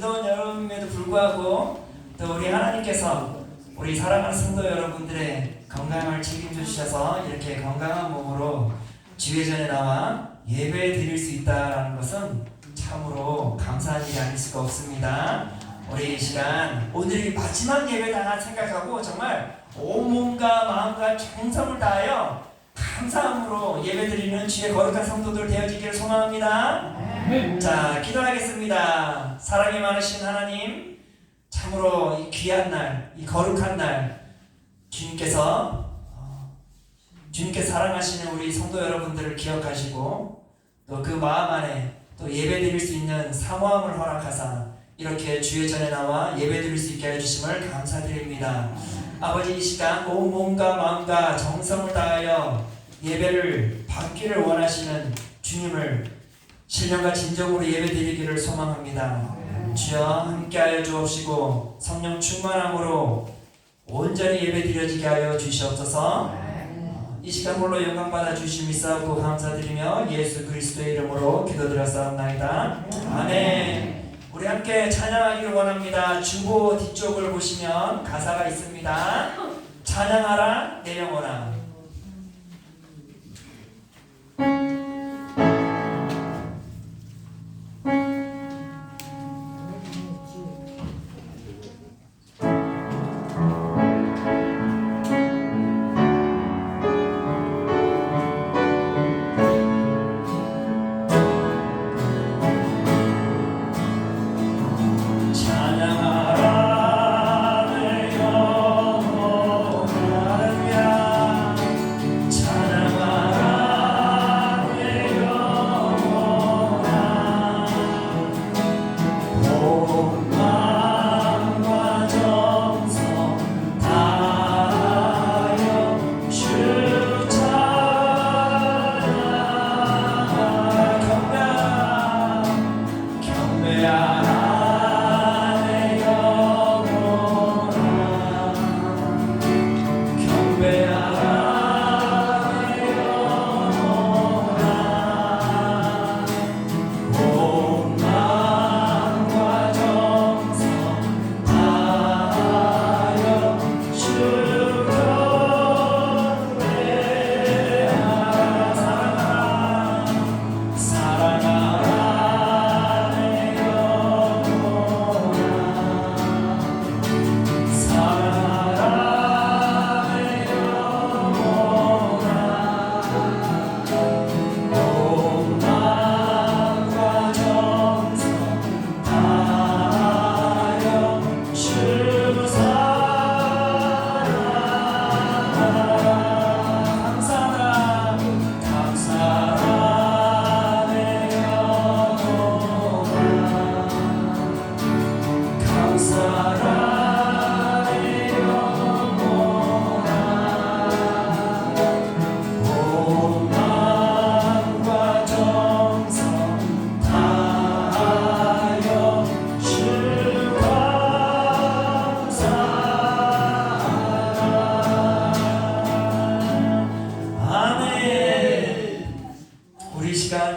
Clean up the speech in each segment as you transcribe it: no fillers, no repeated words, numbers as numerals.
무더운 여름에도 불구하고 또 우리 하나님께서 우리 사랑하는 성도 여러분들의 건강을 책임져 주셔서 이렇게 건강한 몸으로 주회전에 나와 예배 드릴 수 있다는 것은 참으로 감사한 일이 아닐 수가 없습니다. 우리 이 시간 오늘이 마지막 예배다 생각하고 정말 온몸과 마음과 정성을 다하여 감사함으로 예배드리는 주의 거룩한 성도들 되어지기를 소망합니다. 자, 기도하겠습니다. 사랑이 많으신 하나님, 참으로 이 귀한 날, 이 거룩한 날 주님께서 사랑하시는 우리 성도 여러분들을 기억하시고 또 그 마음 안에 또 예배드릴 수 있는 사모함을 허락하사 이렇게 주의 전에 나와 예배드릴 수 있게 해주심을 감사드립니다. 아버지, 이 시간 온 몸과 마음과 정성을 다하여 예배를 받기를 원하시는 주님을 신령과 진정으로 예배드리기를 소망합니다. 주여 함께하여 주옵시고 성령 충만함으로 온전히 예배드려지게 하여 주시옵소서. 이 시간 홀로 영광받아 주심이 있사옵고 감사드리며 예수 그리스도의 이름으로 기도드렸사옵나이다. 아멘. 우리 함께 찬양하기를 원합니다. 주보 뒤쪽을 보시면 가사가 있습니다. 찬양하라 내 영혼아.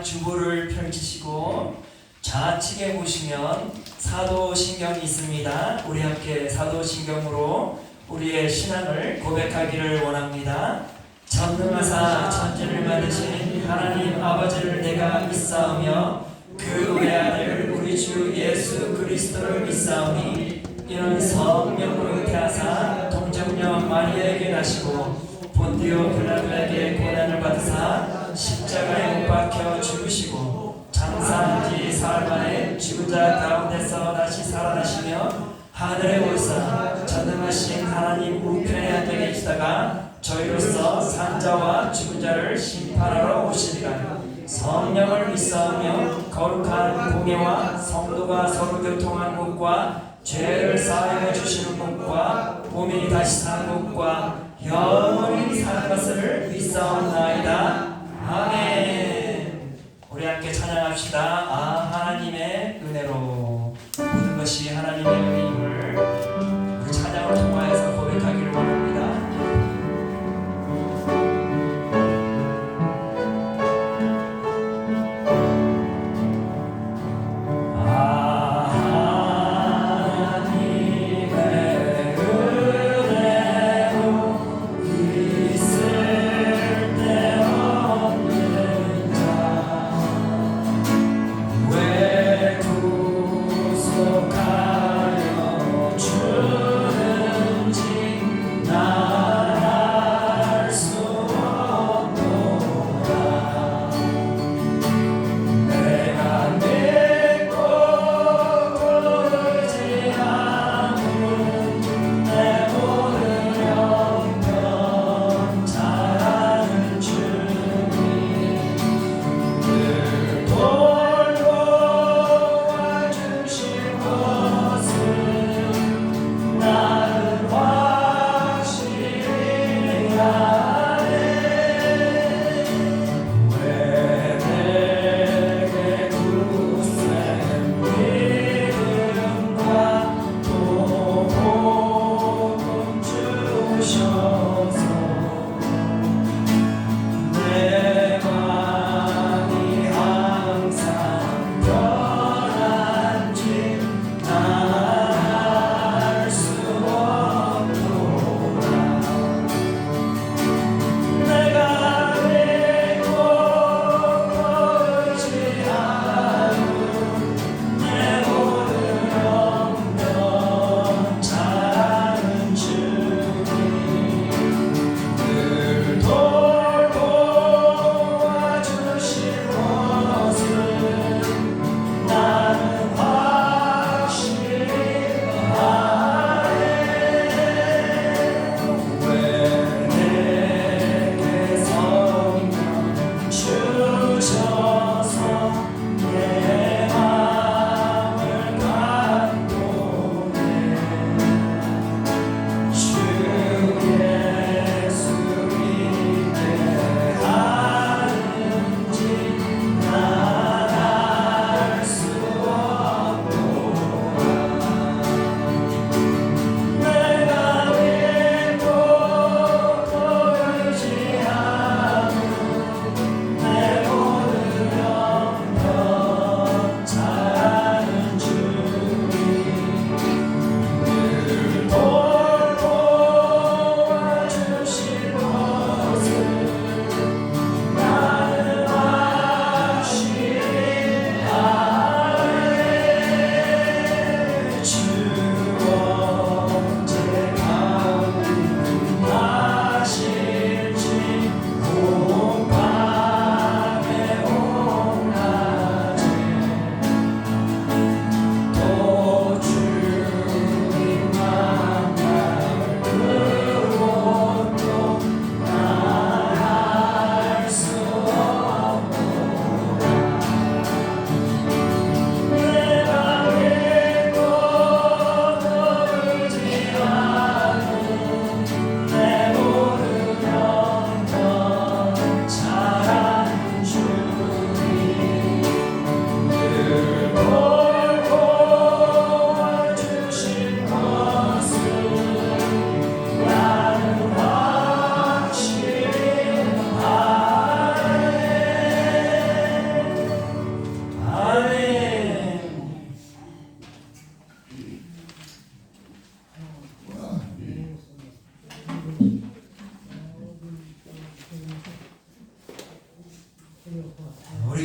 주보를 펼치시고 좌측에 보시면 사도신경이 있습니다. 우리 함께 사도신경으로 우리의 신앙을 고백하기를 원합니다. 전능하사 천지를 만드신 하나님 아버지를 내가 믿사오며 그 외아들 우리 주 예수 그리스도를 믿사오니 이는 성령으로 잉태하사 동정녀 마리아에게 나시고 본디오 빌라도에게 고난을 받으사 십자가에 못 박혀 죽으시고 장사한 지 사흘 만에 죽은 자 가운데서 다시 살아나시며 하늘에 오르사 전능하신 하나님 우편에 앉아 계시다가 저희로서 산자와 죽은 자를 심판하러 오시리라. 성령을 믿사오며 거룩한 공예와 성도가 서로 교통하는 것과 죄를 사하여 주시는 것과 몸이 다시 사는 것과 영원히 사는 것을 믿사옵나이다. 아멘. 우리 함께 찬양합시다. 하나님의 은혜로. 모든 것이 하나님의 은혜임을 우리 찬양을 통하여서 고백하기를 원합니다. 하나님의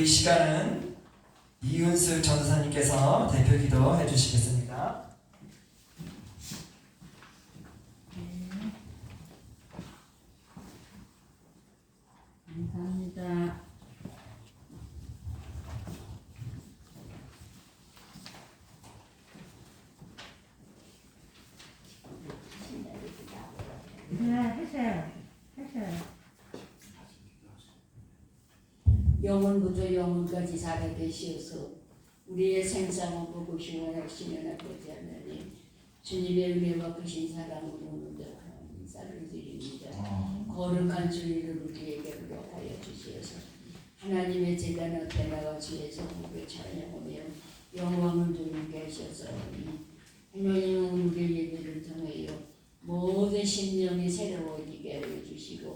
시간은 이은숙 전도사님께서 대표 기도해 주시겠습니다. 감사합니다. 하셔요. 영원부터 영원까지 살아계시어서 우리의 생사만 보고 시원하시는 아버지 하나님, 주님의 은혜와 크신 사랑으로 오늘도 인사를 드립니다. 거룩한 주님을 우리에게 부족하여 주시어서 하나님의 제단 앞에 나가 주의 성부를 찬양하며 영광을 주님께 하셔서 하나님은 우리의 예배를 통하여 모든 심령이 새로워지게 하여 주시고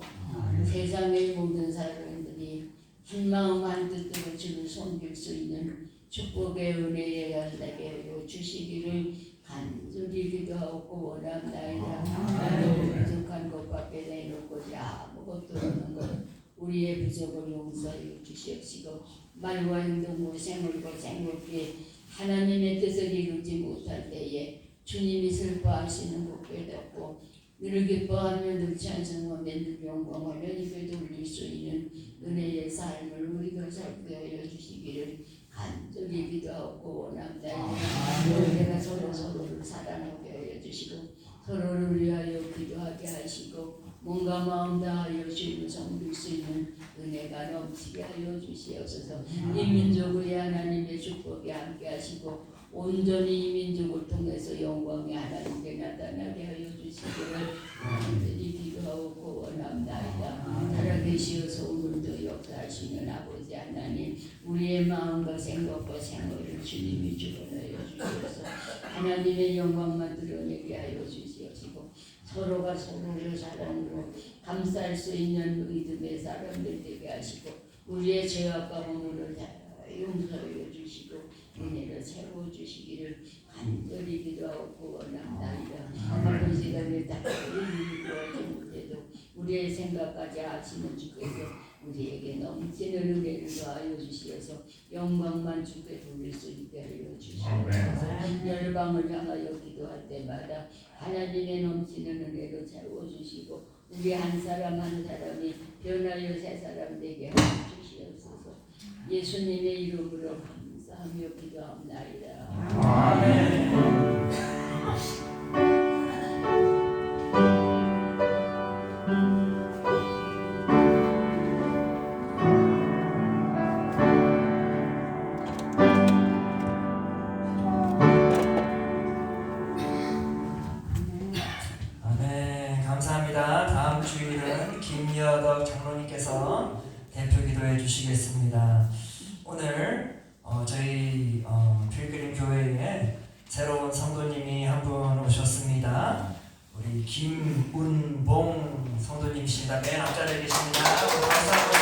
세상의 모든 사람들이 한마음 한뜻으로 주를 섬길 수 있는 축복의 은혜에 간다게 하여 주시기를 간절히 기도하고 원합나이다. 나도 부족한 것밖에 내놓고자 아무것도 없는 것 우리의 부족을 용서하여 주시옵시고 말과 행동으로 생물과 생물기에 하나님의 뜻을 이루지 못할 때에 주님이 슬퍼하시는 것 깨닫고 늘 기뻐하며 늘 찬송하며 늘 영광하며 입에 돌릴 수 있는 은혜의 삶을 우리가 살게 하여 주시기를 간절히 기도하고 원합니다. 우리가 서로를 사랑하게 하여 주시고 서로를 위하여 기도하게 하시고 몸과 마음 다하여 주님을 섬길 수 있는 은혜가 넘치게 하여 주시옵소서. 이 민족의 하나님의 축복이 함께 하시고 온전히 이 민족을 통해서 영광이 하나님께 나타나게 하여 주시기를 간절히 기도하고 원합니다. 살아계시어서 오늘도 역사하시는 아버지 하나님, 우리의 마음과 생각과 생활을 주님이 주관하여 주셔서 하나님의 영광만 드러내게 하여 주시옵시고 서로가 서로를 사랑으로 감쌀 수 있는 믿음의 사람들 되게 하시고 우리의 죄와 허물을 다 용서해 주시고 은혜를 채워주시기를 간절히 기도하고 원합니다. 바쁜 시간에 답답히 구하지 못해도 우리의 생각까지 아시는 주께서 우리에게 넘치는 은혜를 더하여 주시어서 영광만 주께 돌릴 수 있게 하여 주시옵소서. 열방을 향하여 기도할 때마다 하나님의 넘치는 은혜로 채워주시고 우리 한 사람 한 사람이 변하여 새 사람 되게 하여 주시옵소서. 예수님의 이름으로 감사하며 기도합나이다. 아멘. 감사합니다. 다음 주일은 김여덕 장로님께서 대표 기도해 주시겠습니다. 오늘 저희 필그림 교회에 새로운 성도님이 한 분 오셨습니다. 우리 김운봉 성도님이십니다. 맨 앞자리에 계십니다. 박수 한번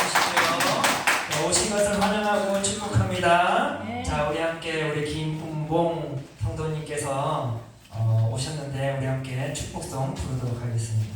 주시고요. 오신 것을 환영하고 축복합니다. 네. 자, 우리 함께 우리 김운봉 성도님께서 오셨는데 우리 함께 축복송 부르도록 하겠습니다.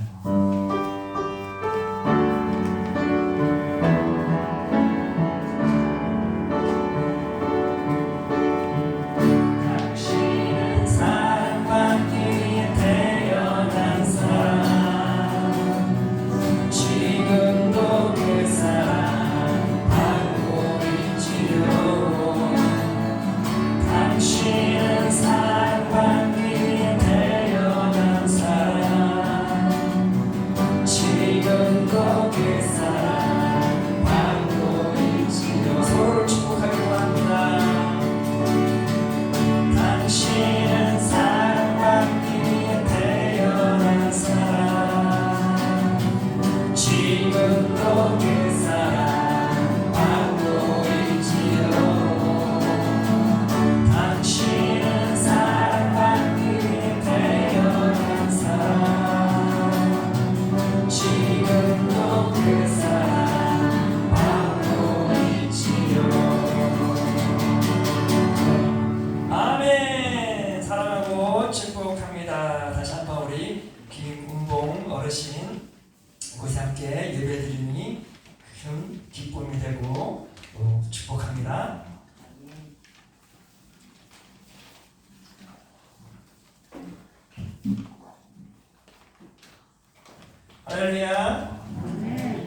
할렐루야.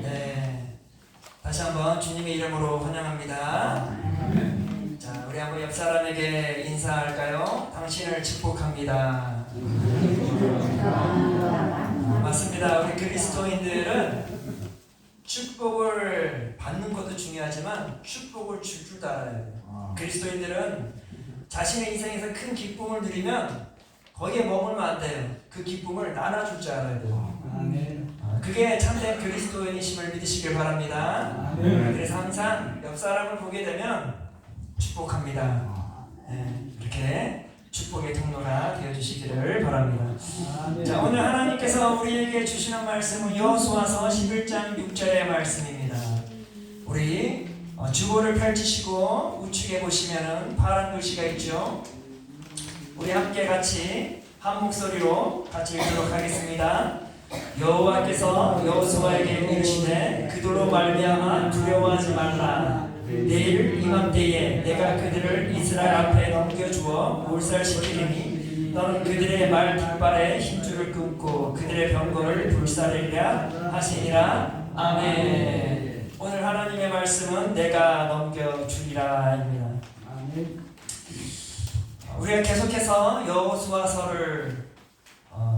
네. 다시 한번 주님의 이름으로 환영합니다. 자, 우리 한번 옆 사람에게 인사할까요? 당신을 축복합니다. 맞습니다. 우리 그리스도인들은 축복을 받는 것도 중요하지만 축복을 줄 줄도 알아야 돼요. 그리스도인들은 자신의 인생에서 큰 기쁨을 누리면 거기에 머물면 안 돼요. 그 기쁨을 나눠줄 줄 알아야 돼요. 그게 참된 그리스도인이심을 믿으시길 바랍니다. 그래서 항상 옆 사람을 보게 되면 축복합니다. 이렇게 축복의 통로가 되어주시기를 바랍니다. 자, 오늘 하나님께서 우리에게 주시는 말씀은 여호수아서 11장 6절의 말씀입니다. 우리 주보를 펼치시고 우측에 보시면은 파란 글씨가 있죠. 우리 함께 같이 한 목소리로 같이 읽도록 하겠습니다. 여호와께서 여호수아에게 이르시되 그들로 말미암아 두려워하지 말라. 내일 이맘때에 내가 그들을 이스라엘 앞에 넘겨주어 몰살시키리니 너는 그들의 말 뒷발에 힘줄을 끊고 그들의 병거를 불사르리라 하시니라. 아멘. 오늘 하나님의 말씀은 내가 넘겨주리라입니다. 우리가 계속해서 여호수아서를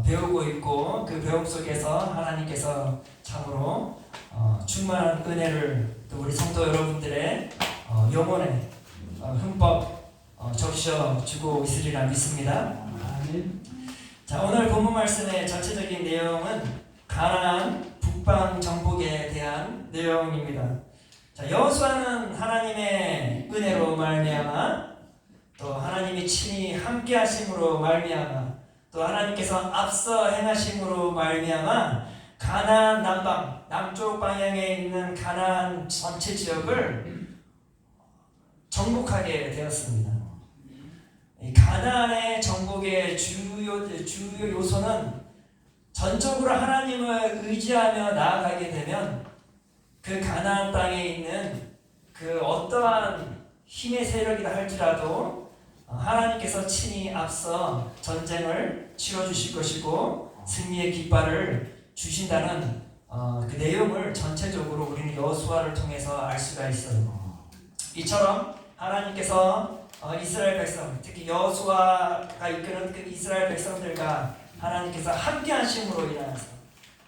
배우고 있고 그 배움 속에서 하나님께서 참으로 충만한 은혜를 또 우리 성도 여러분들의 영혼에 흠뻑 적셔주고 있으리라 믿습니다. 자, 오늘 본문 말씀의 전체적인 내용은 가나안 북방 정복에 대한 내용입니다. 자, 여호수아는 하나님의 은혜로 말미암아 또 하나님이 친히 함께 하심으로 말미암아 또 하나님께서 앞서 행하심으로 말미암아 가나안 남방 남쪽 방향에 있는 가나안 전체 지역을 정복하게 되었습니다. 이 가나안의 정복의 주요 요소는 전적으로 하나님을 의지하며 나아가게 되면 그 가나안 땅에 있는 그 어떠한 힘의 세력이라 할지라도 하나님께서 친히 앞서 전쟁을 치러주실 것이고 승리의 깃발을 주신다는 그 내용을 전체적으로 우리는 여호수아를 통해서 알 수가 있어요. 이처럼 하나님께서 이스라엘 백성, 특히 여호수아가 이끄는 그 이스라엘 백성들과 하나님께서 함께 하심으로 인하여서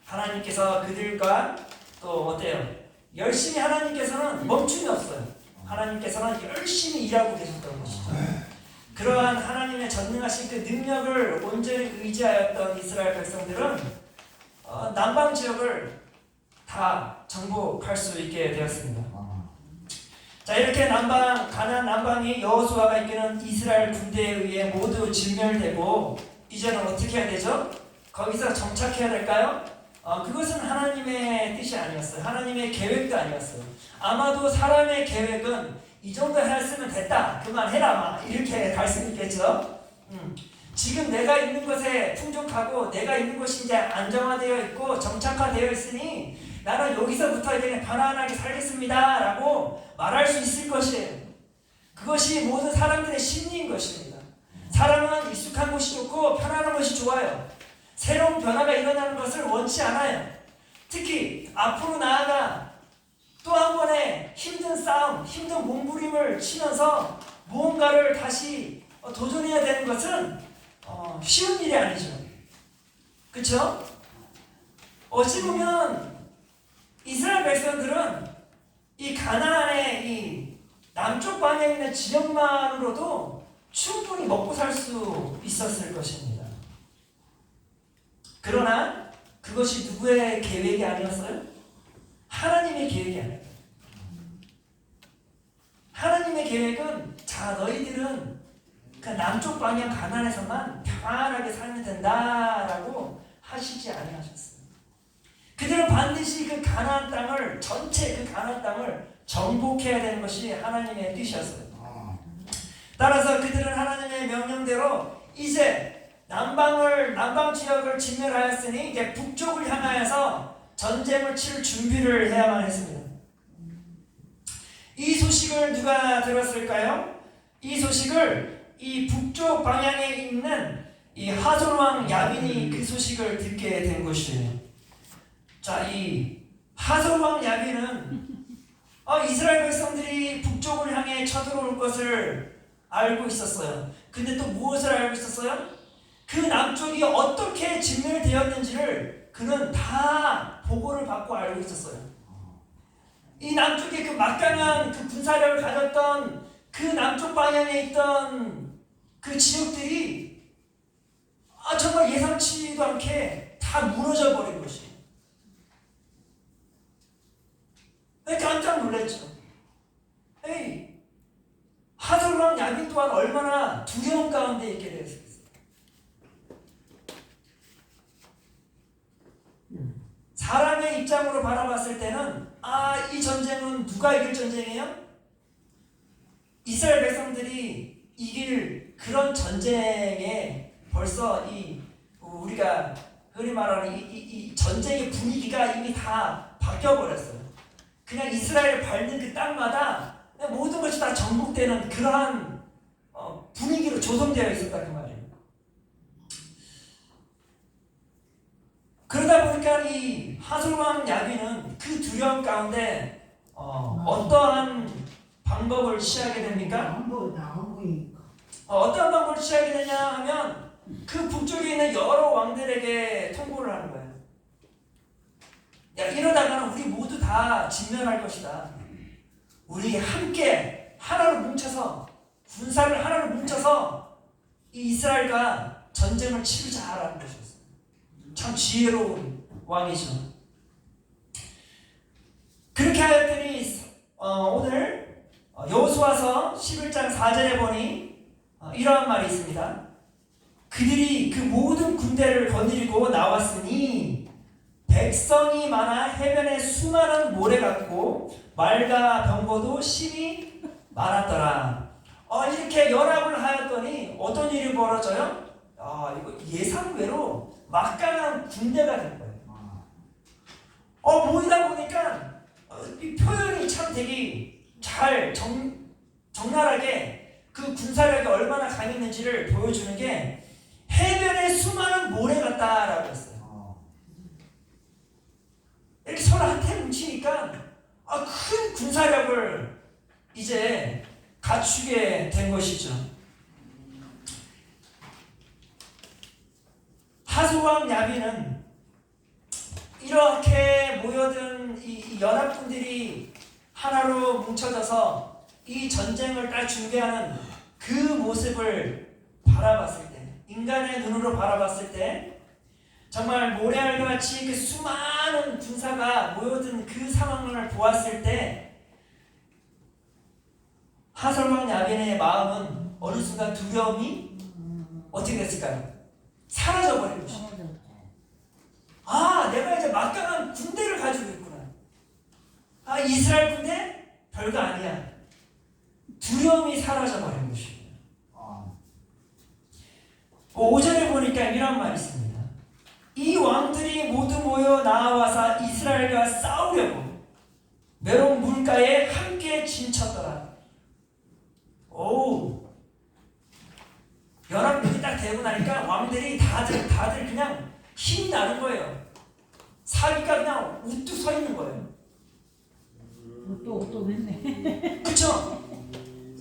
하나님께서 그들과 또 어때요? 열심히 하나님께서는 멈춤이 없어요. 하나님께서는 열심히 일하고 계셨던 것이죠. 그러한 하나님의 전능하신 그 능력을 온전히 의지하였던 이스라엘 백성들은 남방 지역을 다 정복할 수 있게 되었습니다. 자, 이렇게 가나안 남방이 여호수아가 이끄는 이스라엘 군대에 의해 모두 진멸되고 이제는 어떻게 해야 되죠? 거기서 정착해야 될까요? 그것은 하나님의 뜻이 아니었어요. 하나님의 계획도 아니었어요. 아마도 사람의 계획은 이 정도 했으면 됐다, 그만해라, 이렇게 갈 수 있겠죠. 지금 내가 있는 곳에 풍족하고 내가 있는 곳이 이제 안정화되어 있고 정착화되어 있으니 나는 여기서부터 이제 편안하게 살겠습니다 라고 말할 수 있을 것이에요. 그것이 모든 사람들의 심리인 것입니다. 사람은 익숙한 곳이 좋고 편안한 것이 좋아요. 새로운 변화가 일어나는 것을 원치 않아요. 특히 앞으로 나아가 또 한 번의 힘든 싸움, 힘든 몸부림을 치면서 무언가를 다시 도전해야 되는 것은 쉬운 일이 아니죠. 그렇죠? 어찌 보면 이스라엘 백성들은 이 가나안의 이 남쪽 방향에 있는 지역만으로도 충분히 먹고 살 수 있었을 것입니다. 그러나 그것이 누구의 계획이 아니었어요? 하나님의 계획이 아니에요. 하나님의 계획은 자, 너희들은 그 남쪽 방향 가나안에서만 평안하게 살면 된다라고 하시지 아니하셨어요. 그들은 반드시 그 가나안 땅을 전체 그 가나안 땅을 정복해야 되는 것이 하나님의 뜻이었어요. 따라서 그들은 하나님의 명령대로 이제 남방 지역을 진멸하였으니 이제 북쪽을 향하여서 전쟁을 칠 준비를 해야만 했습니다. 이 소식을 누가 들었을까요? 이 소식을 이 북쪽 방향에 있는 이 하솔 왕 야빈이 그 소식을 듣게 된 것이에요. 자, 이 하솔왕 야빈은 이스라엘 백성들이 북쪽을 향해 쳐들어올 것을 알고 있었어요. 근데 또 무엇을 알고 있었어요? 그 남쪽이 어떻게 진멸되었는지를 그는 다 보고를 받고 알고 있었어요. 이 남쪽에 그 막강한 그 군사력을 가졌던 그 남쪽 방향에 있던 그 지역들이 정말 예상치도 않게 다 무너져 버린 것이에요. 깜짝 놀랐죠. 하솔왕 야빈 또한 얼마나 두려움 가운데 있게 되었습니까? 사람의 입장으로 바라봤을 때는 이 전쟁은 누가 이길 전쟁이에요? 이스라엘 백성들이 이길 그런 전쟁에 벌써 우리가 흔히 말하는 이 전쟁의 분위기가 이미 다 바뀌어 버렸어요. 그냥 이스라엘 밟는 그 땅마다 모든 것이 다 정복되는 그러한 분위기로 조성되어 있었다 그 말이에요. 그러다 보니까 이 하솔왕 야빈은 그 두려움 가운데 어떠한 방법을 취하게 됩니까? 어떤 방법을 취하게 되냐 하면 그 북쪽에 있는 여러 왕들에게 통보를 하는 거예요. 이러다가는 우리 모두 다 진멸할 것이다. 우리 함께 하나로 뭉쳐서 군사를 하나로 뭉쳐서 이 이스라엘과 전쟁을 치르자라는 것이었어요. 참 지혜로운 왕이죠. 그렇게 하였더니 오늘 여호수아서 11장 4절에 보니 이러한 말이 있습니다. 그들이 그 모든 군대를 거느리고 나왔으니 백성이 많아 해변에 수많은 모래 같고 말과 병거도 심히 많았더라. 이렇게 연합을 하였더니 어떤 일이 벌어져요? 이거 예상외로 막강한 군대가 된 거예요. 모이다 보니까 이 표현이 참 되게 잘 적나라하게 그 군사력이 얼마나 강했는지를 보여주는 게 해변에 수많은 모래 같다라고 했어요. 이렇게 서로 한테 뭉치니까 큰 군사력을 이제 갖추게 된 것이죠. 하솔왕 야빈은 이렇게 모여든 이 연합군들이 하나로 뭉쳐져서 이 전쟁을 딱 준비하는 그 모습을 바라봤을 때, 인간의 눈으로 바라봤을 때 정말 모래알같이 그 수많은 군사가 모여든 그 상황을 보았을 때 하솔왕 야빈의 마음은 어느 순간 두려움이 어떻게 됐을까요? 사라져버린 것이죠. 내가 이제 막강한 군대를 가지고 있구나. 이스라엘 군대? 별거 아니야. 두려움이 사라져버린 것입니다. 5절에 보니까 이런 말이 있습니다. 이 왕들이 모두 모여 나와서 이스라엘과 싸우려고 메론 물가에 함께 진쳤더라. 연합군이 딱 되고 나니까 왕들이 다들 그냥 힘이 나는 거예요. 사기가 그냥 우뚝 서 있는 거예요. 또 했네. 그렇죠?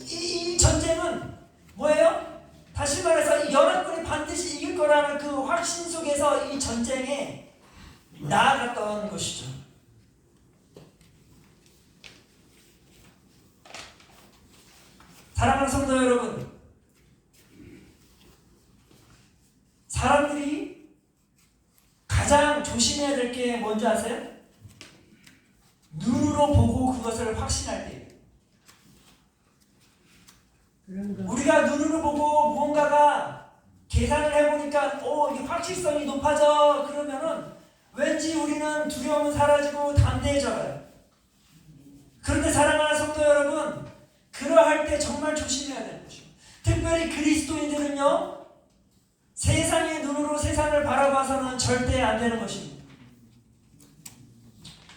이 전쟁은 뭐예요? 다시 말해서 이 연합군이 반드시 이길 거라는 그 확신 속에서 이 전쟁에 나아갔던 것이죠. 사랑하는 성도 여러분, 사람들이 가장 조심해야 될 게 뭔지 아세요? 눈으로 보고 그것을 확신할 때. 우리가 눈으로 보고 무언가가 계산을 해보니까 이게 확실성이 높아져 그러면은 왠지 우리는 두려움은 사라지고 담대해져요. 그런데 사랑하는 성도 여러분, 그러할 때 정말 조심해야 되는 것이죠. 특별히 그리스도인들은요, 세상의 눈으로 세상을 바라봐서는 절대 안 되는 것입니다.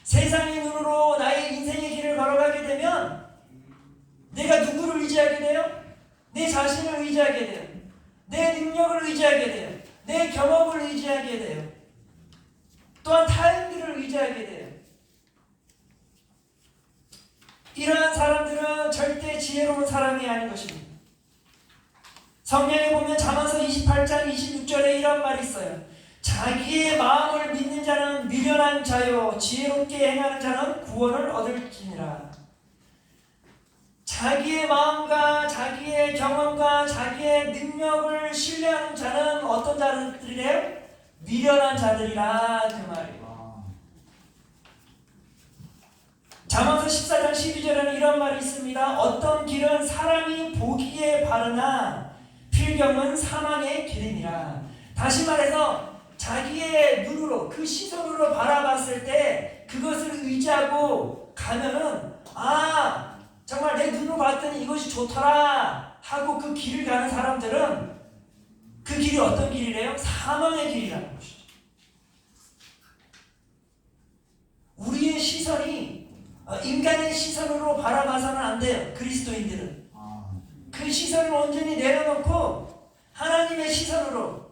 세상의 눈으로 나의 인생의 길을 걸어가게 되면 내가 누구를 의지하게 돼요? 내 자신을 의지하게 돼요. 내 능력을 의지하게 돼요. 내 경험을 의지하게 돼요. 또한 타인들을 의지하게 돼요. 의지하게 돼요. 이러한 사람들은 절대 지혜로운 사람이 아닌 것입니다. 성경에 보면 잠언서 28장 26절에 이런 말이 있어요. 자기의 마음을 믿는 자는 미련한 자요 지혜롭게 행하는 자는 구원을 얻을지니라. 자기의 마음과 자기의 경험과 자기의 능력을 신뢰하는 자는 어떤 자들이래요? 미련한 자들이라 그 말이에요. 잠언서 14장 12절에는 이런 말이 있습니다. 어떤 길은 사람이 보기에 바르나 필경은 사망의 길이니라. 다시 말해서 자기의 눈으로 그 시선으로 바라봤을 때 그것을 의지하고 가면은 정말 내 눈으로 봤더니 이것이 좋더라 하고 그 길을 가는 사람들은 그 길이 어떤 길이래요? 사망의 길이라는 것이죠. 우리의 시선이 인간의 시선으로 바라봐서는 안 돼요. 그리스도인들은 그 시선을 온전히 내려놓고 하나님의 시선으로,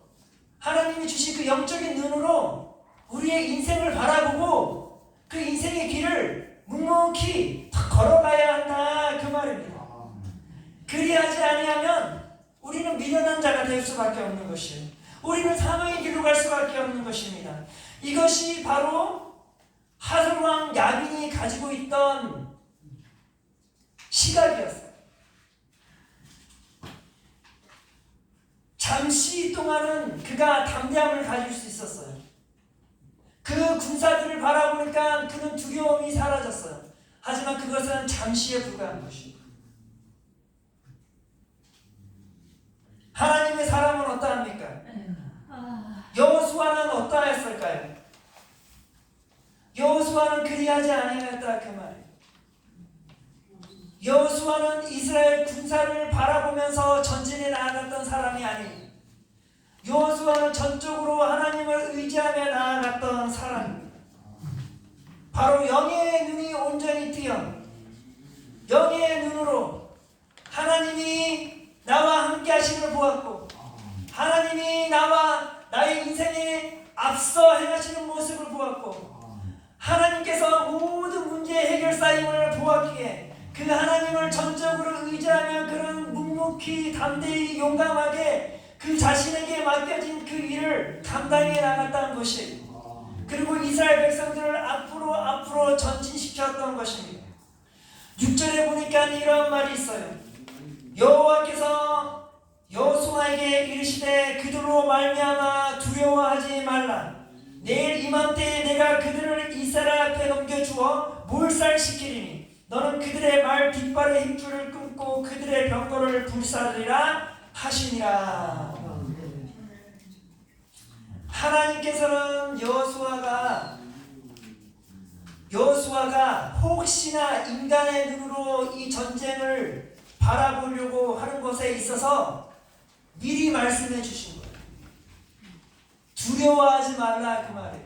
하나님이 주신 그 영적인 눈으로 우리의 인생을 바라보고 그 인생의 길을 묵묵히 걸어가야 한다 그 말입니다. 그리하지 아니하면 우리는 미련한 자가 될 수밖에 없는 것이에요. 우리는 사망의 길로 갈 수밖에 없는 것입니다. 이것이 바로 하솔왕 야빈이 가지고 있던 시각이었어요. 잠시 동안은 그가 담대함을 가질 수 있었어요. 그 군사들을 바라보니까 그는 두려움이 사라졌어요. 하지만 그것은 잠시에 불과한 것입니다. 하나님의 사람은 어떠합니까? 여호수아는 어떠했을까요? 여호수아는 그리하지 아니하였다 그 말이에요. 여호수아는 이스라엘 군사를 바라보면서 전진해 나아갔던 사람이 아니에요. 여호수아는 전적으로 하나님을 의지하며 나아갔던 사람입니다. 바로 영의 눈이 온전히 뜨여 영의 눈으로 하나님이 나와 함께 하심을 보았고 하나님이 나의 인생에 앞서 행하시는 모습을 보았고 하나님께서 모든 문제의 해결사임을 보았기에 그 하나님을 전적으로 의지하며 그는 묵묵히 담대히 용감하게 그 자신에게 맡겨진 그 일을 감당해 나갔다는 것이에요. 그리고 이스라엘 백성들을 앞으로 전진시켰던 것입니다. 6절에 보니까 이런 말이 있어요. 여호와께서 여호수아에게 이르시되 그들로 말미암아 두려워하지 말라. 내일 이맘때에 내가 그들을 이스라엘 앞에 넘겨주어 몰살시키리니 너는 그들의 말 뒷발의 힘줄을 끊고 그들의 병거를 불사르리라 하시니라. 하나님께서는 여호수아가 혹시나 인간의 눈으로 이 전쟁을 바라보려고 하는 것에 있어서 미리 말씀해 주신 거예요. 두려워하지 말라 그 말이에요.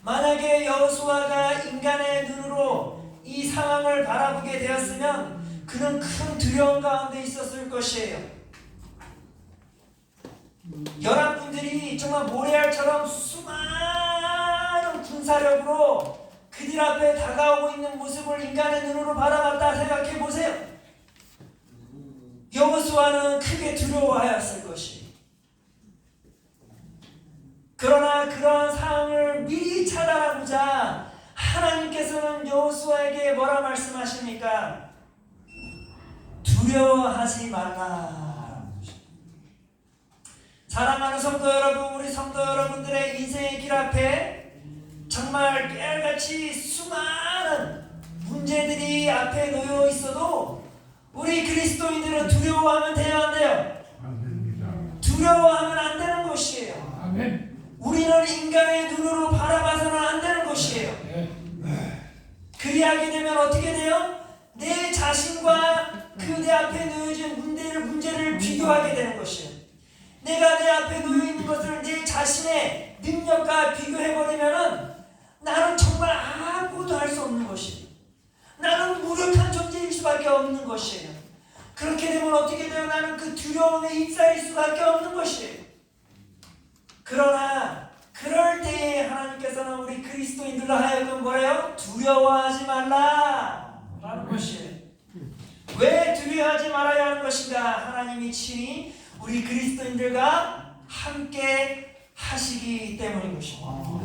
만약에 여호수아가 인간의 눈으로 이 상황을 바라보게 되었으면 그는 큰 두려움 가운데 있었을 것이에요. 여러분들이 정말 모래알처럼 수많은 군사력으로 그들 앞에 다가오고 있는 모습을 인간의 눈으로 바라봤다 생각해 보세요. 여호수아는 크게 두려워하였을 것이에요. 그러나 그런 상황을 미리 차단하고자 하나님께서는 여호수아에게 뭐라 말씀하십니까? 두려워하지 말라. 사랑하는 성도 여러분, 우리 성도 여러분들의 인생의 길 앞에 정말 깨알같이 수많은 문제들이 앞에 놓여 있어도 우리 그리스도인들은 두려워하면 돼요, 안 돼요? 안 됩니다. 두려워하면 안 되는 것이에요. 아멘. 우리는 인간의 눈으로 바라봐서는 안 되는 것이에요. 그리하게 되면 어떻게 돼요? 내 자신과 그 내 앞에 놓여진 문제를 비교하게 되는 것이에요. 내가 내 앞에 놓여있는 것을 내 자신의 능력과 비교해버리면은 나는 정말 아무것도 할 수 없는 것이에요. 나는 무력한 존재일 수밖에 없는 것이에요. 그렇게 되면 어떻게 돼요? 나는 그 두려움에 휩싸일 수밖에 없는 것이에요. 그러나 그럴 때에 하나님께서 하나님께서는 우리 그리스도인들로 하여금 뭐래요? 두려워하지 말라 라는 것이에요. 왜 두려워하지 말아야 하는 것인가? 하나님이 친히 우리 그리스도인들과 함께 하시기 때문인 것입니다.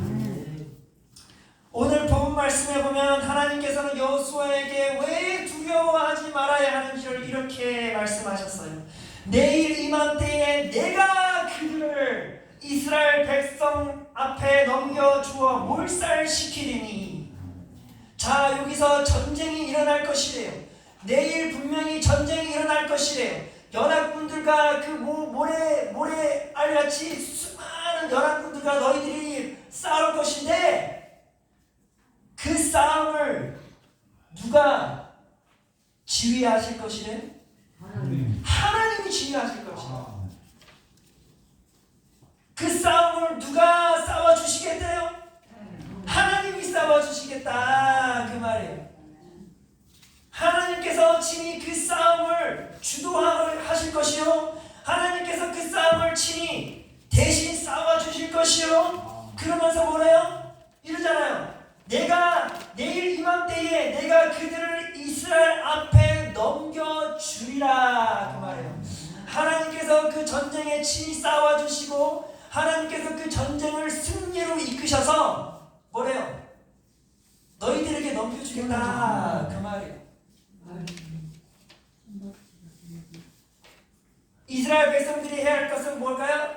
오늘 본 말씀에 보면 하나님께서는 여호수아에게 왜 두려워하지 말아야 하는지를 이렇게 말씀하셨어요. 내일 이맘때에 내가 그들을 이스라엘 백성 앞에 넘겨주어 몰살시키리니. 자, 여기서 전쟁이 일어날 것이래요. 내일 분명히 전쟁이 일어날 것이래요. 연합군들과 그 모래 알같이 수많은 연합군들과 너희들이 싸울 것인데 그 싸움을 누가 지휘하실 것이래? 하나님이 지휘하실 것이래. 그 싸움을 누가 싸워주시겠대요? 하나님이 싸워주시겠다 그 말이에요. 하나님께서 친히 그 싸움을 주도하실 것이요, 하나님께서 그 싸움을 친히 대신 싸워주실 것이요. 그러면서 뭐래요? 이러잖아요. 내가 내일 이맘때에 내가 그들을 이스라엘 앞에 넘겨주리라 그 말이에요. 하나님께서 그 전쟁에 친히 싸워주시고 하나님께서 그 전쟁을 승리로 이끄셔서 뭐래요? 너희들에게 넘겨주겠다 그 말이에요. 이스라엘 백성들이 해야 할 것은 뭘까요?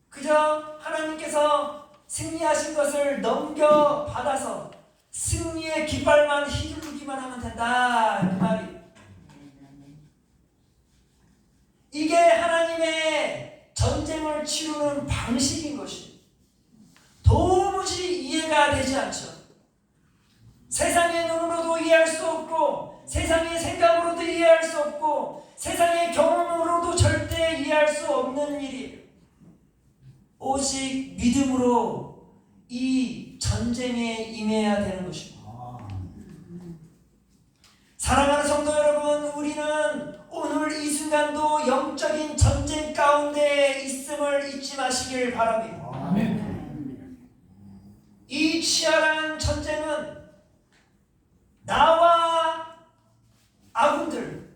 그저 하나님께서 승리하신 것을 넘겨받아서 승리의 깃발만 휘두르기만 하면 된다 그 말이에요. 이게 하나님의 전쟁을 치르는 방식인 것이에요. 도무지 이해가 되지 않죠. 세상의 눈으로도 이해할 수 없고 세상의 생각으로도 이해할 수 없고 세상의 경험으로도 절대 이해할 수 없는 일이에요. 오직 믿음으로 이 전쟁에 임해야 되는 것입니다. 사랑하는 성도 여러분, 우리는 오늘 이 순간도 영적인 전쟁 가운데 있음을 잊지 마시길 바랍니다. 이 치열한 전쟁은 나와 아군들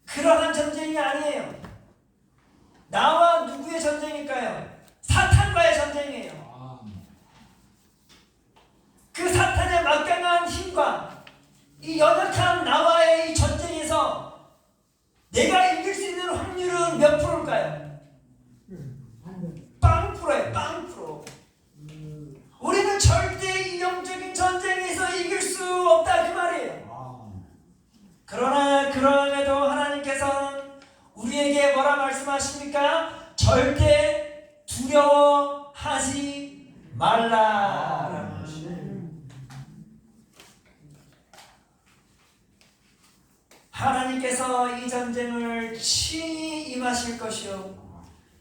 그러한 전쟁이 아니에요. 나와 누구의 전쟁일까요? 사탄과의 전쟁이에요. 그 사탄의 막강한 힘과 이 연약한 나와의 이 전쟁에서 내가 이길 수 있는 확률은 몇 프로일까요? 0%예요. 0%. 우리는 절대 이 영적인 전쟁에서 이길 수 없다 그 말이에요. 그러나 그럼에도 하나님께서는 우리에게 뭐라 말씀하십니까? 절대 두려워하지 말라라는 것이에요. 하나님께서 이 전쟁을 친히 임하실 것이요,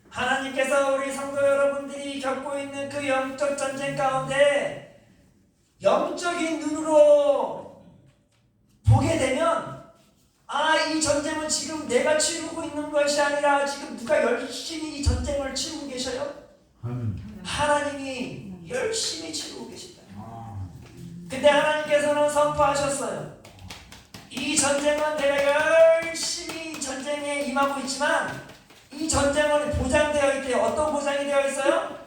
하나님께서 우리 성도 여러분들이 겪고 있는 그 영적 전쟁 가운데 영적인 눈으로 보게 되면 이 전쟁은 지금 내가 치르고 있는 것이 아니라 지금 누가 열심히 이 전쟁을 치르고 계셔요? 하나님이 열심히 치르고 계신다. 근데 하나님께서는 선포하셨어요. 이 전쟁은 내가 열심히 전쟁에 임하고 있지만 이 전쟁은 보장되어 있대요. 어떤 보장이 되어 있어요?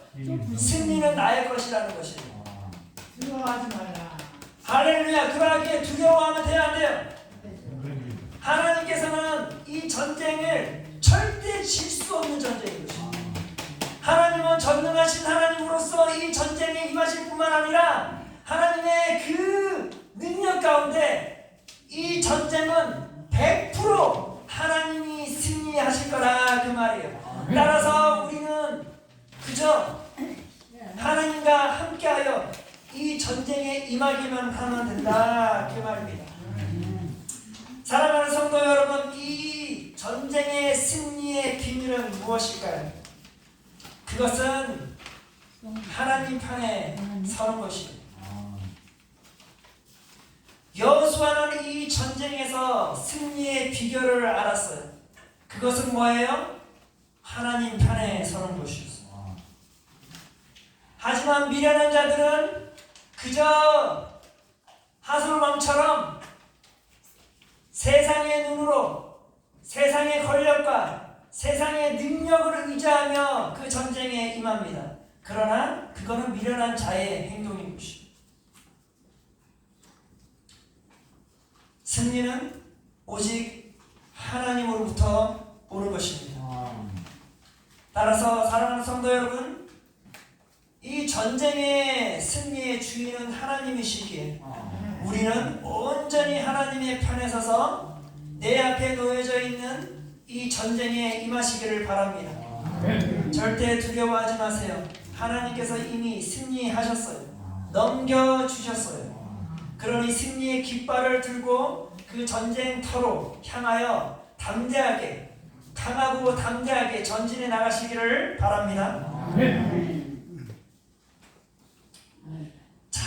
승리는 나의 것이라는 것이에요. 두려워하지 말라. 할렐루야. 그러하기에 두려워하면 돼요, 안 돼요? 하나님께서는 이 전쟁을 절대 질 수 없는 전쟁인 것입니다. 하나님은 전능하신 하나님으로서 이 전쟁에 임하실 뿐만 아니라 하나님의 그 능력 가운데 이 전쟁은 100% 하나님이 승리하실 거라 그 말이에요. 따라서 우리는 그저 하나님과 함께하여 이 전쟁에 임하기만 하면 된다 그 말입니다. 사랑하는 성도 여러분, 이 전쟁의 승리의 비밀은 무엇일까요? 그것은 하나님 편에 서는 것입니다. 여호수아는 이 전쟁에서 승리의 비결을 알았어요. 그것은 뭐예요? 하나님 편에 서는 것이었어요. 하지만 하지만 미련한 자들은 그저 하술망처럼 세상의 눈으로 세상의 권력과 세상의 능력을 의지하며 그 전쟁에 임합니다. 그러나 그거는 미련한 자의 행동인 것입니다. 승리는 오직 하나님으로부터 오는 것입니다. 따라서 사랑하는 성도 여러분, 이 전쟁의 승리의 주인은 하나님이시기에 우리는 온전히 하나님의 편에 서서 내 앞에 놓여져 있는 이 전쟁에 임하시기를 바랍니다. 절대 두려워하지 마세요. 하나님께서 이미 승리하셨어요. 넘겨주셨어요. 그러니 승리의 깃발을 들고 그 전쟁터로 향하여 담대하게, 강하고 담대하게 전진해 나가시기를 바랍니다. 자,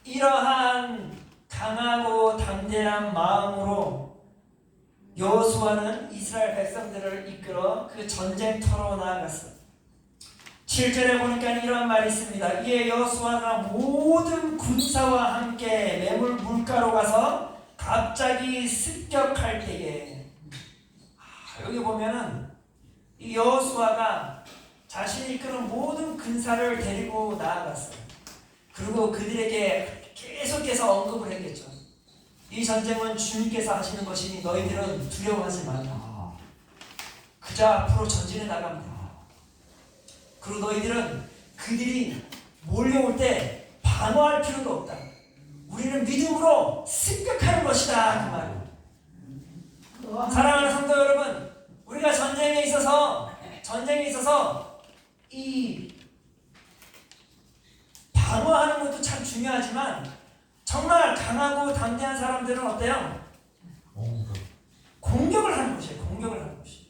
이러한 강하고 담대한 마음으로 여호수아는 이스라엘 백성들을 이끌어 그 전쟁터로 나아갔어요. 7절에 보니까 이런 말이 있습니다. 이에 여호수아가 모든 군사와 함께 매물 물가로 가서 갑자기 습격할 때에, 여기 보면은 이 여호수아가 자신이 이끄는 모든 군사를 데리고 나아갔어요. 그리고 그들에게 계속해서 언급을 했겠죠. 이 전쟁은 주님께서 하시는 것이니 너희들은 두려워하지 말라. 그저 앞으로 전진해 나갑니다. 그리고 너희들은 그들이 몰려올 때 방어할 필요도 없다. 우리는 믿음으로 습격하는 것이다. 그 말이에요. 사랑하는 성도 여러분, 우리가 전쟁에 있어서 이 방어하는 것도 참 중요하지만 정말 강하고 담대한 사람들은 어때요? 공격을 하는 것이에요. 공격을 하는 것이에요.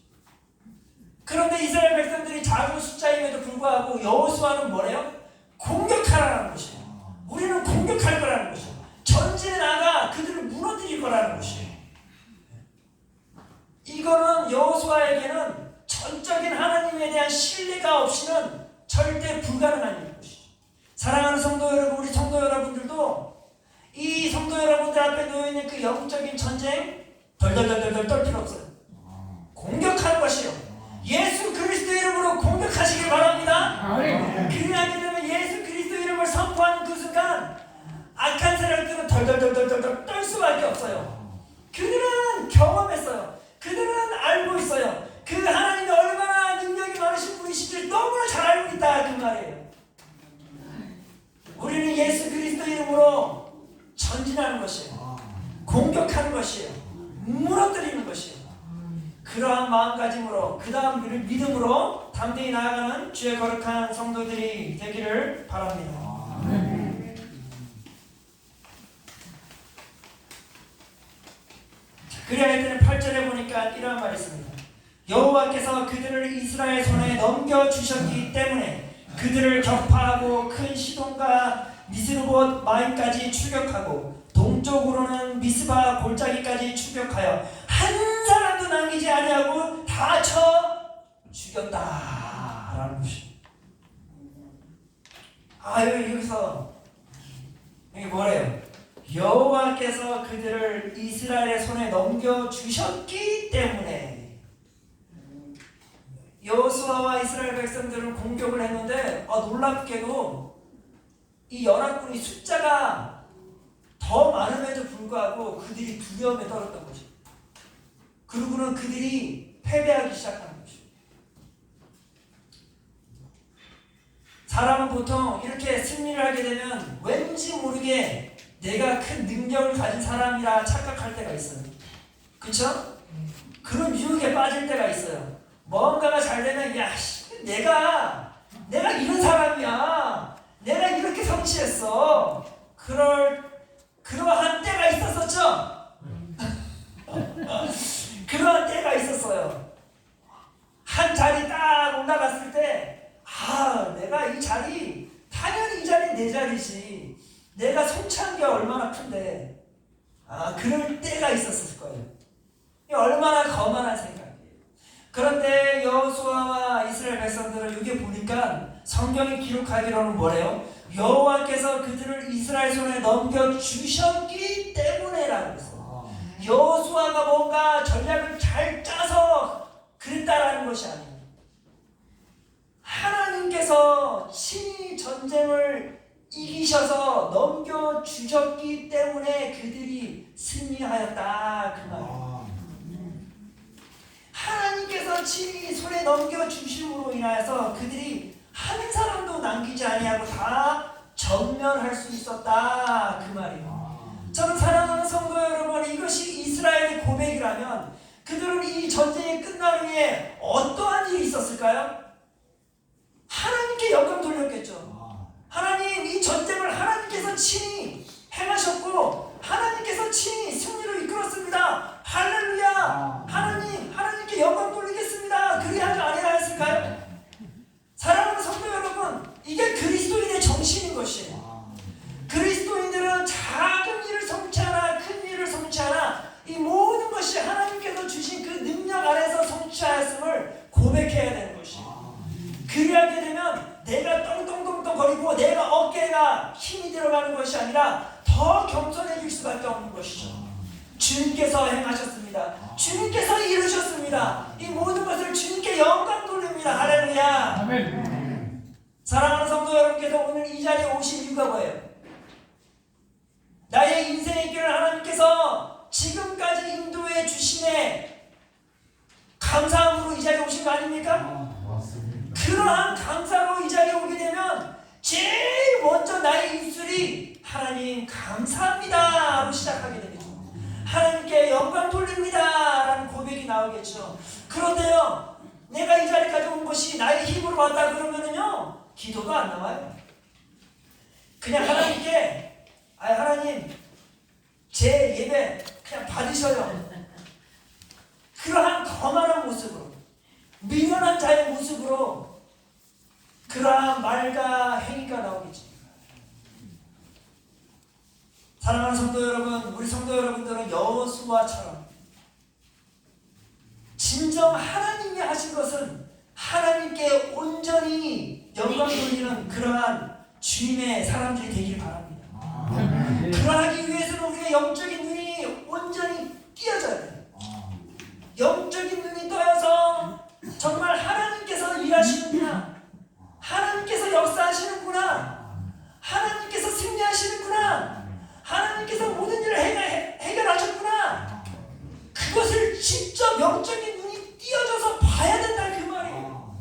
그런데 이스라엘 백성들이 작은 숫자임에도 불구하고 여호수아는 뭐래요? 공격하라는 것이에요. 우리는 공격할 거라는 것이에요. 전진해 나가 그들을 무너뜨릴 거라는 것이에요. 이거는 여호수아에게는 전적인 하나님에 대한 신뢰가 없이는 절대 불가능한 것이죠. 사랑하는 성도 여러분, 우리 성도 여러분들도 이 성도 여러분들 앞에 놓여있는 그 영적인 전쟁 덜덜덜덜 떨 필요 없어요. 공격하는 것이요. 예수 그리스도 이름으로 공격하시길 바랍니다. 그리하게 되면 예수 그리스도 이름을 선포하는 그 순간 악한 세력들은 덜덜덜덜 떨 수밖에 없어요. 그들은 경험했어요. 그들은 알고 있어요. 그 하나님이 얼마나 능력이 많으신 분이신지 너무나 잘 알고 있다. 그 말이에요. 우리는 예수 그리스도 이름으로 전진하는 것이에요. 공격하는 것이에요. 무너뜨리는 것이에요. 그러한 마음가짐으로 그 다음 믿음으로 담대히 나아가는 주의 거룩한 성도들이 되기를 바랍니다. 그래야 할 때는 8절에 보니까 이러한 말이 있습니다. 여호와께서 그들을 이스라엘 손에 넘겨주셨기 때문에 그들을 격파하고 큰 시돈과 미스르봇 마임까지 추격하고 동쪽으로는 미스바 골짜기까지 추격하여 한 사람도 남기지 아니하고 다 쳐 죽였다라는 것입니다. 여기서 이게 뭐래요? 여호와께서 그들을 이스라엘의 손에 넘겨주셨기 때문에. 여호수아와 이스라엘 백성들은 공격을 했는데 놀랍게도 이 연합군이 숫자가 더 많음에도 불구하고 그들이 두려움에 떨었던 것입니다. 그리고는 그들이 패배하기 시작하는 것입니다. 사람은 보통 이렇게 승리를 하게 되면 왠지 모르게 내가 큰 능력을 가진 사람이라 착각할 때가 있어요. 그쵸? 그런 유혹에 빠질 때가 있어요. 뭔가가 잘 되면 내가 이런 사람이야. 내가 이렇게 성취했어. 그러한 때가 있었었죠? 그러한 때가 있었어요. 한 자리 딱 올라갔을 때 내가 이 자리, 당연히 이 자리 내 자리지. 내가 성취한 게 얼마나 큰데. 그럴 때가 있었을 거예요. 얼마나 거만한 생각이에요. 그런데 여호수아와 이스라엘 백성들은 여기 보니까 성경이 기록하기로는 뭐래요? 여호와께서 그들을 이스라엘 손에 넘겨주셨기 때문에라고 했어요. 여호수아가 뭔가 전략을 잘 짜서 그랬다라는 것이 아니에요. 하나님께서 친히 전쟁을 이기셔서 넘겨주셨기 때문에 그들이 승리하였다 그 말이에요. 하나님께서 친히 손에 넘겨주심으로 인하여서 그들이 한 사람도 남기지 아니하고 다 전멸할 수 있었다 그 말이에요. 저는 사랑하는 성도 여러분, 이것이 이스라엘의 고백이라면 그들은 이 전쟁이 끝난 후에 어떠한 일이 있었을까요? 하나님께 영광 돌렸겠죠. 하나님, 이 전쟁을 하나님께서 친히 행하셨고 하나님께서 친히 승리로 이끌었습니다. 할렐루야. 하나님께 영광 돌리겠습니다. 그리하지 아니하였을까요? 사랑하는 성도 여러분, 이게 그리스도인의 정신인 것이에요. 그리스도인들은 작은 일을 성취하나 큰 일을 성취하나 이 모든 것이 하나님께서 주신 그 능력 아래서 성취하였음을 고백해야 되는 것이에요. 그리하게 되면 내가 떵떵떵떵 거리고 내가 어깨가 힘이 들어가는 것이 아니라 더 겸손해질 수밖에 없는 것이죠. 주님께서 행하셨습니다. 주님께서 이루셨습니다. 이 모든 것을 주님께 영광 돌립니다. 할렐루야. 아멘. 사랑하는 성도 여러분께서 오늘 이 자리에 오신 이유가 뭐예요? 나의 인생의 길을 하나님께서 지금까지 인도해 주심에 감사함으로 이 자리에 오신 거 아닙니까? 그러한 감사로 이 자리에 오게 되면 제일 먼저 나의 입술이 하나님 감사합니다로 시작하게 되겠죠. 하나님께 영광 돌립니다 라는 고백이 나오겠죠. 그런데요, 내가 이 자리까지 온 것이 나의 힘으로 왔다 그러면은요 기도가 안 나와요. 그냥 하나님께 하나님 제 예배 그냥 받으셔요. 그러한 거만한 모습으로, 미련한 자의 모습으로 그러한 말과 행위가 나오겠죠. 사랑하는 성도 여러분, 우리 성도 여러분들은 여호수아처럼 진정 하나님이 하신 것은 하나님께 온전히 영광 돌리는 그러한 주님의 사람들이 되길 바랍니다. 그러하기 위해서는 우리가 영적인 눈이 온전히 띄어져야 돼요. 영적인 눈이 떠여서 정말 하나님께서 일하시는구나, 하나님께서 역사하시는구나, 하나님께서 승리하시는구나, 하나님께서 모든 일을 해결하셨구나, 그것을 직접 영적인 눈이 띄어져서 봐야 된다 그 말이에요.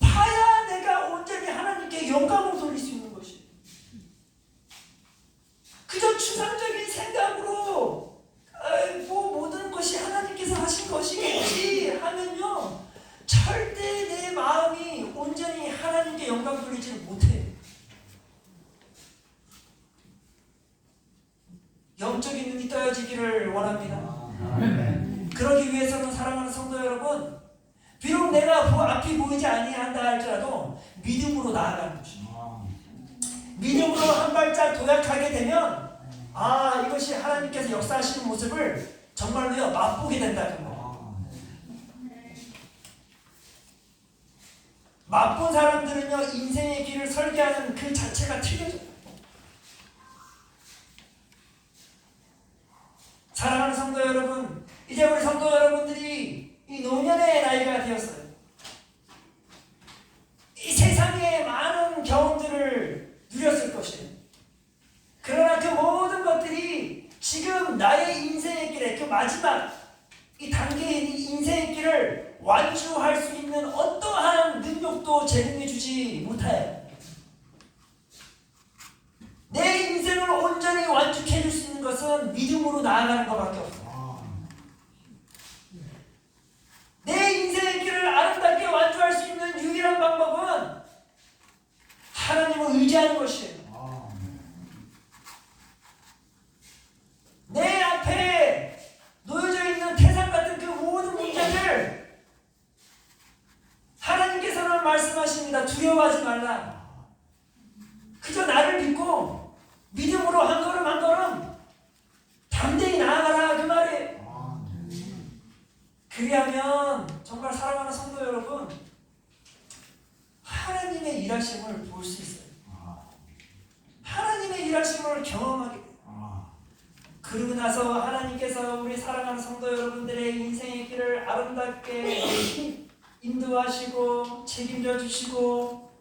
봐야 내가 온전히 하나님께 영광을 돌릴 수 있는 것이. 그저 추상적인 생각으로 모든 것이 하나님께서 하신 것이겠지 하면요 절대 내 마음이 온전히 하나님께 영광 돌리지 못해요. 영적인 눈이 떠야지기를 원합니다. 그러기 위해서는 사랑하는 성도 여러분, 비록 내가 앞이 보이지 아니한다 할지라도 믿음으로 나아가는 것입니다. 믿음으로 한 발짝 도약하게 되면 이것이 하나님께서 역사하시는 모습을 정말로요 맛보게 된다는 거예요. 맛본 사람들은요 인생의 길을 설계하는 그 자체가 틀려져요. 사랑하는 성도 여러분, 이제 우리 성도 여러분들이 이 노년의 나이가 되었어요. 이 세상에 많은 경험들을 누렸을 것이에요. 그러나 그 모든 것들이 지금 나의 인생의 길에 그 마지막 이 단계의 인생의 길을 완주할 수 있는 어떠한 능력도 제공해 주지 못해요. 내 인생을 온전히 완주해 줄 수 있는 것은 믿음으로 나아가는 것밖에 없어요. 내 인생의 길을 아름답게 완주할 수 있는 유일한 방법은 하나님을 의지하는 것이에요. 내 앞에 놓여져 있는 태산 같은 그 모든 문제를 하나님께서는 말씀하십니다. 두려워하지 말라. 그저 나를 믿고 믿음으로 한 걸음 한 걸음 담대히 나아가라 그 말이에요. 그리하면 정말 사랑하는 성도 여러분, 하나님의 일하심을 볼 수 있어요. 하나님의 일하심을 경험하게 돼요. 그러고 나서 하나님께서 우리 사랑하는 성도 여러분들의 인생의 길을 아름답게 인도하시고 책임져 주시고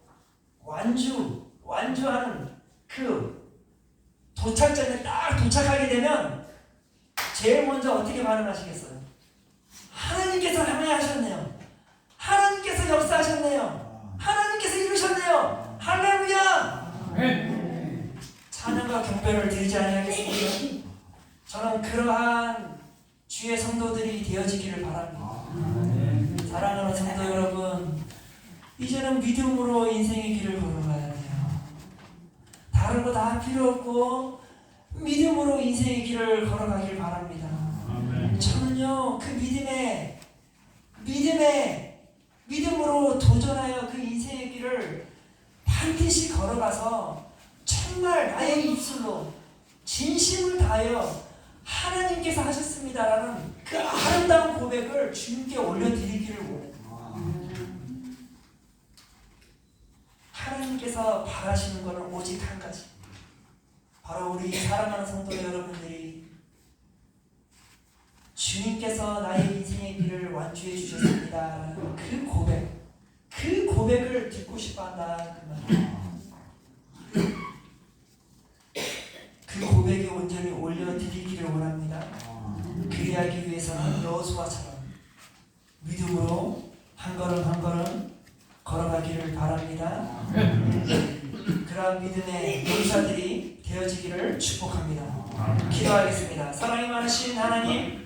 완주하는 그 도착점에 딱 도착하게 되면 제일 먼저 어떻게 반응하시겠어요? 하나님께서 향하셨네요. 하나님께서 역사하셨네요. 하나님께서 이루셨네요. 할렐루야! 찬양과 경배를 드리지 아니하겠습니까? 저는 그러한 주의 성도들이 되어지기를 바랍니다. 사랑하는 성도 여러분, 이제는 믿음으로 인생의 길을 걸어가야 돼요. 다른 거 다 필요 없고 믿음으로 인생의 길을 걸어가길 바랍니다. 저는요, 그 믿음으로 도전하여 그 인생의 길을 반드시 걸어가서 정말 나의 입술로 진심을 다하여 하나님께서 하셨습니다라는 그 아름다운 고백을 주님께 올려드리기를 원해요. 하나님께서 바라시는 것은 오직 한 가지, 바로 우리 사랑하는 성도 여러분들이 주님께서 나의 인생의 길을 완주해 주셨습니다라는 그 고백을 듣고 싶어한다 그 말이에요. 그 고백에 온전히 올려드리기를 원합니다. 그리하기 위해서는 여호수아처럼 믿음으로 한 걸음 한 걸음 걸어가기를 바랍니다. 그러한 믿음의 용사들이 되어지기를 축복합니다. 기도하겠습니다. 사랑이 많으신 하나님,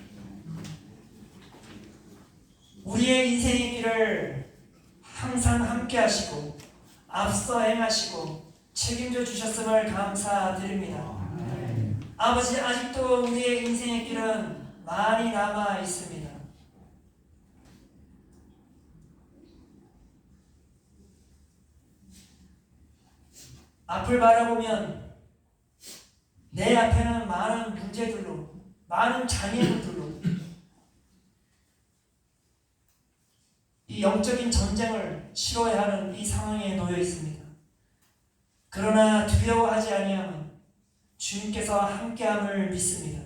우리의 인생의 길을 항상 함께 하시고 앞서 행하시고 책임져 주셨음을 감사드립니다. 아버지, 아직도 우리의 인생의 길은 많이 남아 있습니다. 앞을 바라보면 내 앞에는 많은 문제들로, 많은 장애물들로 이 영적인 전쟁을 치러야 하는 이 상황에 놓여 있습니다. 그러나 두려워하지 아니하며 주님께서 함께함을 믿습니다.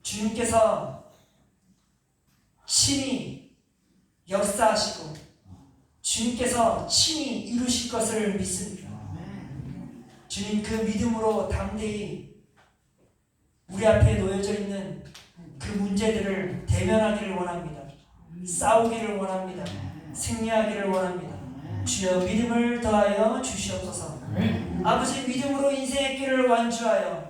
주님께서 친히 역사하시고 주님께서 친히 이루실 것을 믿습니다. 주님, 그 믿음으로 담대히 우리 앞에 놓여져 있는 그 문제들을 대면하기를 원합니다. 싸우기를 원합니다. 승리하기를 원합니다. 주여, 믿음을 더하여 주시옵소서. 아버지, 믿음으로 인생의 길을 완주하여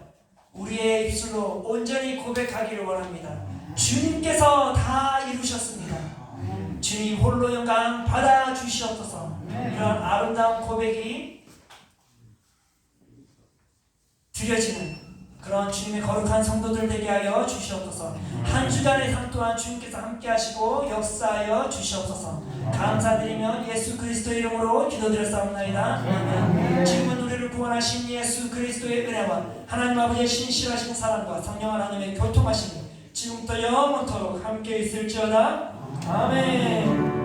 우리의 입술로 온전히 고백하기를 원합니다. 주님께서 다 이루셨습니다. 주님 홀로 영광 받아 주시옵소서. 이런 아름다운 고백이 드려지는 그런 주님의 거룩한 성도들 되게 하여 주시옵소서. 한 주간의 삶 또한 주님께서 함께 하시고 역사하여 주시옵소서. 감사드리며 예수 그리스도의 이름으로 기도드렸사옵나이다. 아멘. 지금은 우리를 구원하신 예수 그리스도의 은혜와 하나님 아버지의 신실하신 사랑과 성령 하나님의 교통하심이 지금부터 영원토록 함께 있을지어다. 아멘.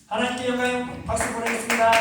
하나님께 영광 박수 보내겠습니다.